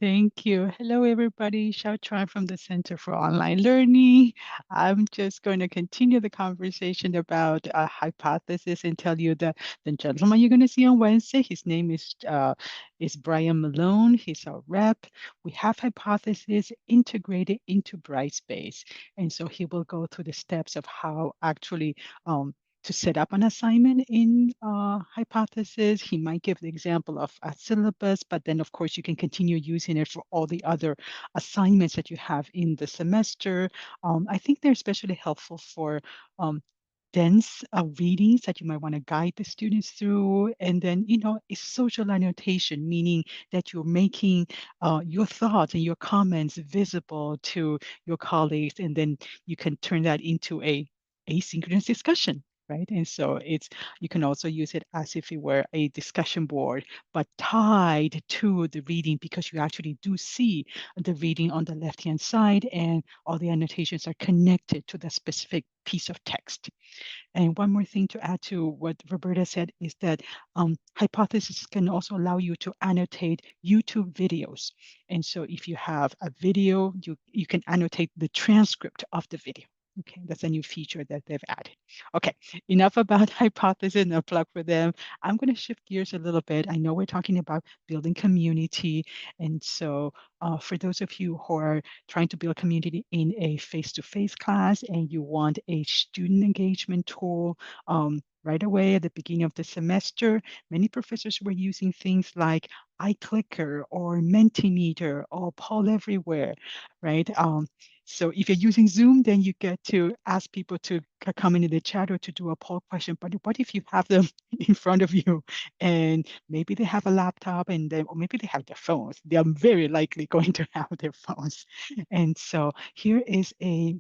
Thank you. Hello, everybody. Shiao-Chuan from the Center for Online Learning. I'm just going to continue the conversation about hypothesis and tell you that the gentleman you're going to see on Wednesday, his name is Brian Malone. He's our rep. We have hypothesis integrated into Brightspace. And so he will go through the steps of how actually to set up an assignment in Hypothesis. He might give the example of a syllabus, but then of course you can continue using it for all the other assignments that you have in the semester. I think they're especially helpful for dense readings that you might want to guide the students through. And then, it's social annotation, meaning that you're making your thoughts and your comments visible to your colleagues, and then you can turn that into a asynchronous discussion. Right. And so you can also use it as if it were a discussion board, but tied to the reading because you actually do see the reading on the left-hand side and all the annotations are connected to the specific piece of text. And one more thing to add to what Roberta said is that Hypothesis can also allow you to annotate YouTube videos. And so if you have a video, you can annotate the transcript of the video. Okay, that's a new feature that they've added. Okay, enough about Hypothesis and a plug for them. I'm going to shift gears a little bit. I know we're talking about building community. And so for those of you who are trying to build community in a face-to-face class and you want a student engagement tool right away at the beginning of the semester, many professors were using things like iClicker or Mentimeter or Poll Everywhere, right? So if you're using Zoom, then you get to ask people to come into the chat or to do a poll question. But what if you have them in front of you and maybe they have a laptop or maybe they have their phones? They are very likely going to have their phones. And so here is a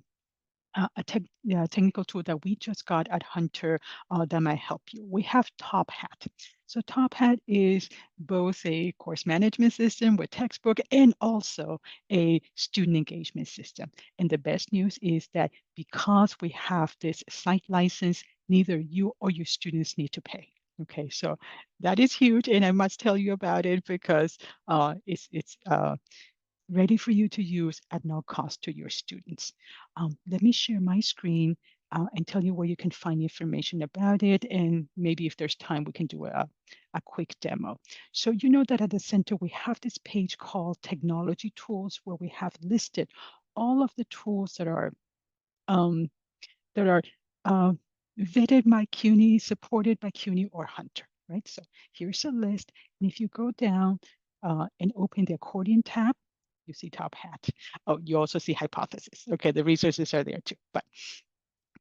technical tool that we just got at Hunter that might help you. We have TopHat. So TopHat is both a course management system with textbook and also a student engagement system. And the best news is that because we have this site license, neither you or your students need to pay. Okay, so that is huge, and I must tell you about it because it's ready for you to use at no cost to your students. Let me share my screen and tell you where you can find information about it. And maybe if there's time, we can do a quick demo. So you know that at the center, we have this page called Technology Tools, where we have listed all of the tools um, that are uh, vetted by CUNY, supported by CUNY or Hunter, right? So here's a list. And if you go down and open the accordion tab, you see TopHat. Oh, you also see Hypothesis. Okay, the resources are there too, but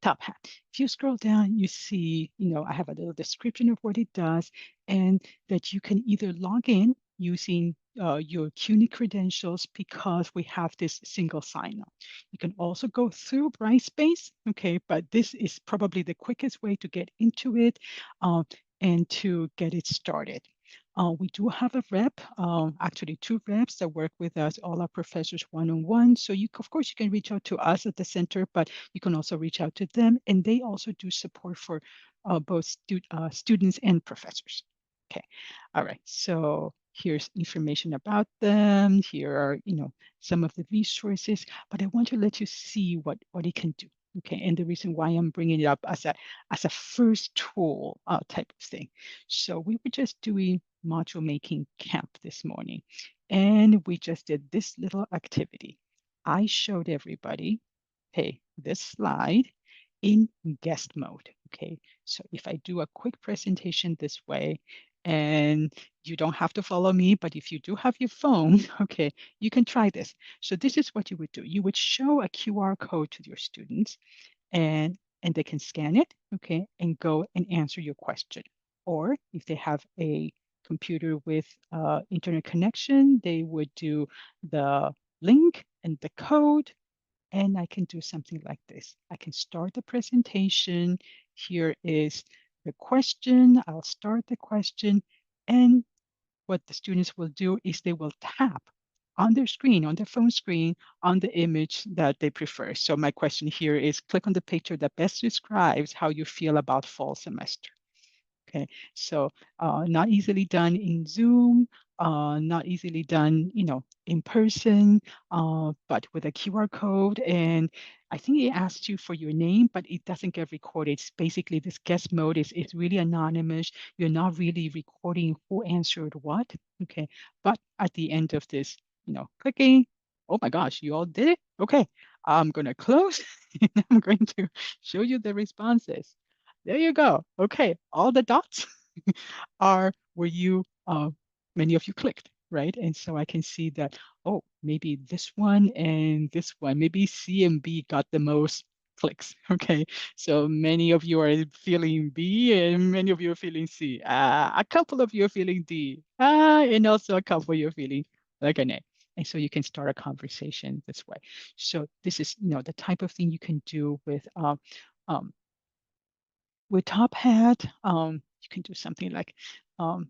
TopHat. If you scroll down, you see, I have a little description of what it does and that you can either log in using your CUNY credentials because we have this single sign-on. You can also go through Brightspace, okay, but this is probably the quickest way to get into it and to get it started. We do have a rep, actually two reps that work with us, all our professors one-on-one. So of course, you can reach out to us at the center, but you can also reach out to them. And they also do support for both students and professors. Okay, all right. So here's information about them. Here are, some of the resources, but I want to let you see what it can do. Okay, and the reason why I'm bringing it up as a first tool type of thing. So we were just doing module making camp this morning, and we just did this little activity. I showed everybody, hey, this slide in guest mode. Okay, so if I do a quick presentation this way, and you don't have to follow me, but if you do have your phone, okay, you can try this. So this is what you would do. You would show a QR code to your students and they can scan it, okay, and go and answer your question. Or if they have a computer with internet connection, they would do the link and the code, and I can do something like this. I can start the presentation. Here is the question. I'll start the question. And what the students will do is they will tap on their screen, on their phone screen, on the image that they prefer. So my question here is click on the picture that best describes how you feel about fall semester. Okay, so not easily done in Zoom, not easily done, in person, but with a QR code. And I think it asks you for your name, but it doesn't get recorded. It's basically this guest mode is really anonymous. You're not really recording who answered what. Okay, but at the end of this, clicking, oh my gosh, you all did it. Okay, I'm gonna close and I'm going to show you the responses. There you go. Okay, all the dots are where many of you clicked, right? And so I can see that, oh, maybe this one and this one, maybe C and B got the most clicks. Okay, so many of you are feeling B and many of you are feeling C. A couple of you are feeling D, and also a couple you are feeling like an A. And so you can start a conversation this way. So this is, the type of thing you can do um, with TopHat. You can do something like um,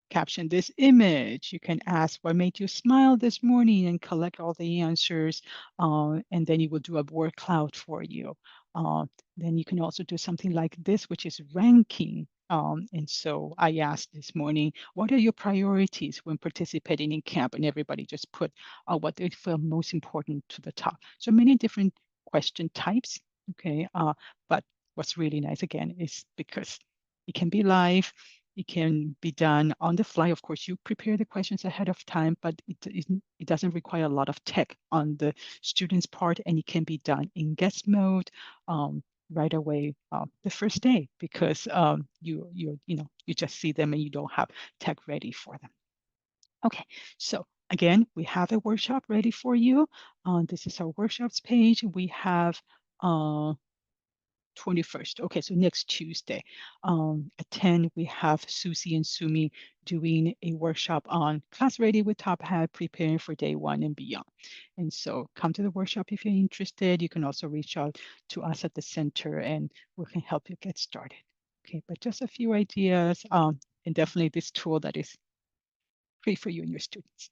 caption this image. You can ask what made you smile this morning and collect all the answers. And then it will do a word cloud for you. Uh, then you can also do something like this, which is ranking. And so I asked this morning, what are your priorities when participating in camp? And everybody just put what they feel most important to the top. So many different question types. Okay. But what's really nice again is because it can be live, it can be done on the fly. Of course, you prepare the questions ahead of time, but it doesn't require a lot of tech on the student's part, and it can be done in guest mode right away the first day because you just see them and you don't have tech ready for them. Okay, so again, we have a workshop ready for you. This is our workshops page. We have 21st. Okay, so next Tuesday at 10, we have Susie and Sumi doing a workshop on Class Ready with TopHat, preparing for day one and beyond. And so come to the workshop if you're interested. You can also reach out to us at the center and we can help you get started. Okay, but just a few ideas and definitely this tool that is free for you and your students.